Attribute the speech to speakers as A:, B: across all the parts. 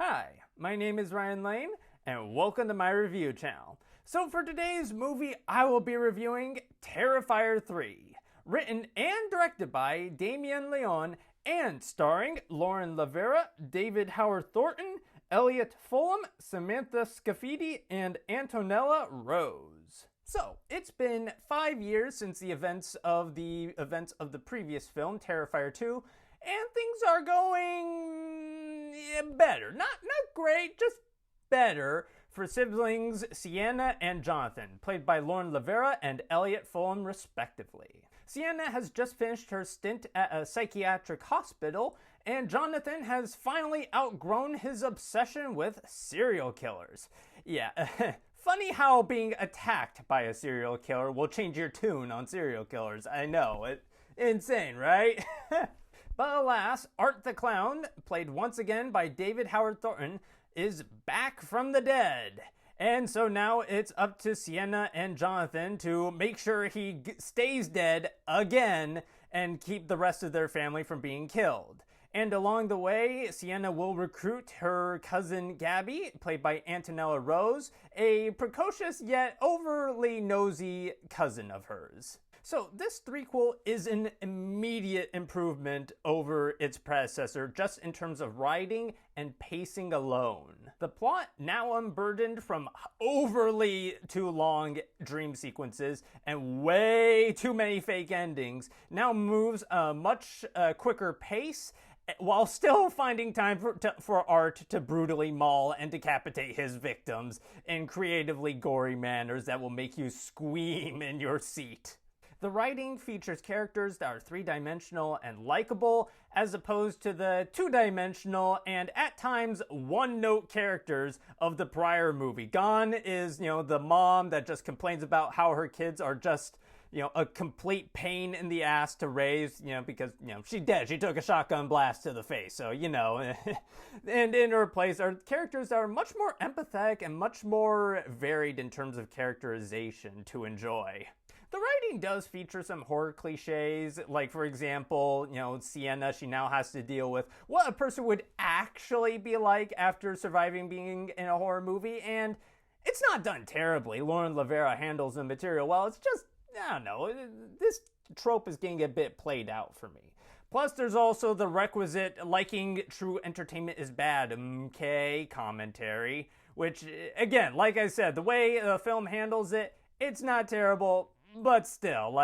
A: Hi, my name is Ryan Lane, and welcome to my review channel. So for today's movie, I will be reviewing Terrifier 3, written and directed by Damien Leone, and starring LaVera, David Howard Thornton, Elliot, Samantha Scaffidi, and Antonella Rose. So, it's been 5 years since the events of the previous film, Terrifier 2, and things are going better. Not great, just better for siblings Sienna and Jonathan, played by LaVera and Elliot respectively. Sienna has just finished her stint at a psychiatric hospital, and Jonathan has finally outgrown his obsession with serial killers. Yeah, funny how being attacked by a serial killer will change your tune on serial killers. I know, it's insane, right? But alas, Art the Clown, played once again by David Howard Thornton, is back from the dead. And so now it's up to Sienna and Jonathan to make sure he stays dead again and keep the rest of their family from being killed. And along the way, Sienna will recruit her cousin Gabby, played by Antonella Rose, a precocious yet overly nosy cousin of hers. So this threequel is an immediate improvement over its predecessor just in terms of writing and pacing alone. The plot, now unburdened from overly too long dream sequences and way too many fake endings, now moves a much quicker pace while still finding time for Art to brutally maul and decapitate his victims in creatively gory manners that will make you squeam in your seat. The writing features characters that are three-dimensional and likable, as opposed to the two-dimensional and, at times, one-note characters of the prior movie. Gone is, the mom that just complains about how her kids are just, a complete pain in the ass to raise, because, she's dead. She took a shotgun blast to the face, so, And in her place are characters that are much more empathetic and much more varied in terms of characterization to enjoy. The writing does feature some horror cliches, like, for example, Sienna, she now has to deal with what a person would actually be like after surviving being in a horror movie, and it's not done terribly. LaVera handles the material well. It's just, I don't know, this trope is getting a bit played out for me. Plus, there's also the requisite liking true entertainment is bad, commentary, which, again, like I said, the way the film handles it, it's not terrible. But still,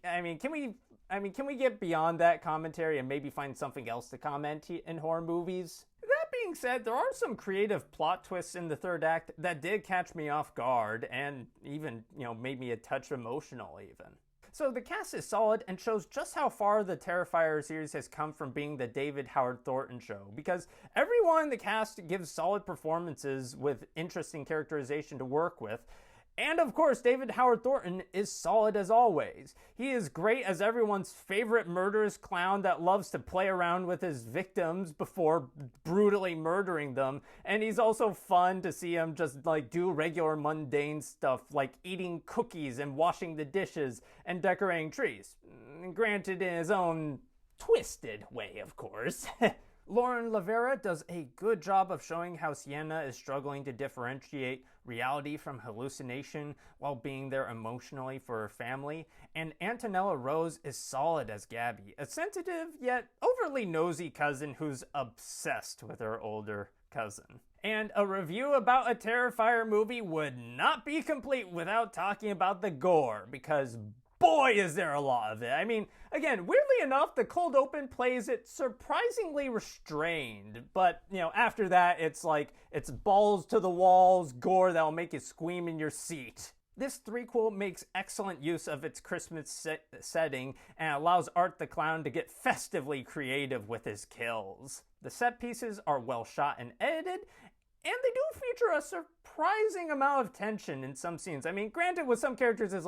A: can we get beyond that commentary and maybe find something else to comment in horror movies? That being said, there are some creative plot twists in the third act that did catch me off guard and even, made me a touch emotional even. So the cast is solid and shows just how far the Terrifier series has come from being the David Howard Thornton show, because everyone in the cast gives solid performances with interesting characterization to work with. And of course, David Howard Thornton is solid as always. He is great as everyone's favorite murderous clown that loves to play around with his victims before brutally murdering them. And he's also fun to see him just do regular mundane stuff like eating cookies and washing the dishes and decorating trees. Granted, in his own twisted way, of course. LaVera does a good job of showing how Sienna is struggling to differentiate reality from hallucination while being there emotionally for her family, and Antonella Rose is solid as Gabby, a sensitive yet overly nosy cousin who's obsessed with her older cousin. And a review about a Terrifier movie would not be complete without talking about the gore, because boy, is there a lot of it. I mean, again, weirdly enough, the cold open plays it surprisingly restrained. But, after that, it's balls to the walls, gore that'll make you squeam in your seat. This threequel makes excellent use of its Christmas setting and allows Art the Clown to get festively creative with his kills. The set pieces are well shot and edited, and they do feature a surprising amount of tension in some scenes. I mean, granted, with some characters it's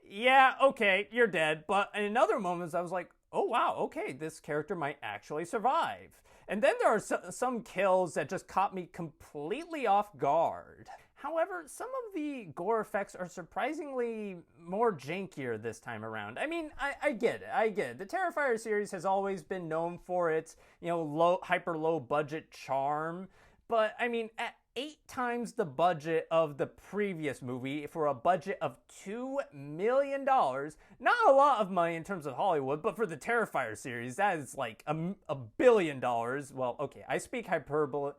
A: yeah, okay, you're dead. But in other moments, I was like, oh wow, okay, this character might actually survive. And then there are some kills that just caught me completely off guard. However, some of the gore effects are surprisingly more jankier this time around. I mean, I get it. The Terrifier series has always been known for its, hyper low budget charm. But I mean, at 8 times the budget of the previous movie for a budget of $2 million, not a lot of money in terms of Hollywood, but for the Terrifier series, that is like a billion dollars. Well, okay, I speak hyperbole,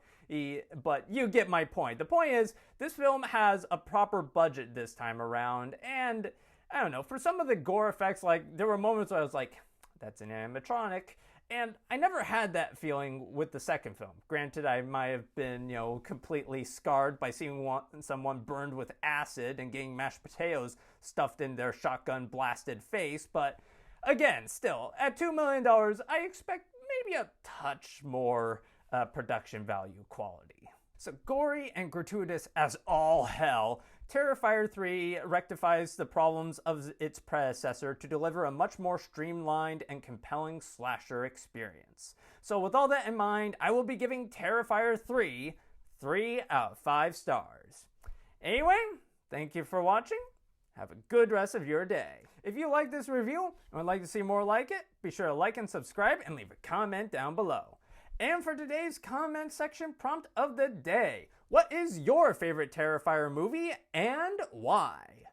A: but you get my point. The point is, this film has a proper budget this time around, and I don't know, for some of the gore effects, like, there were moments where I was like, that's an animatronic. And I never had that feeling with the second film. Granted, I might have been, completely scarred by seeing someone burned with acid and getting mashed potatoes stuffed in their shotgun blasted face, but again, still, at $2 million, I expect maybe a touch more production value quality. So gory and gratuitous as all hell, Terrifier 3 rectifies the problems of its predecessor to deliver a much more streamlined and compelling slasher experience. So with all that in mind, I will be giving Terrifier 3 3 out of 5 stars. Anyway, thank you for watching. Have a good rest of your day. If you like this review and would like to see more like it, be sure to like and subscribe and leave a comment down below. And for today's comment section prompt of the day, what is your favorite Terrifier movie and why?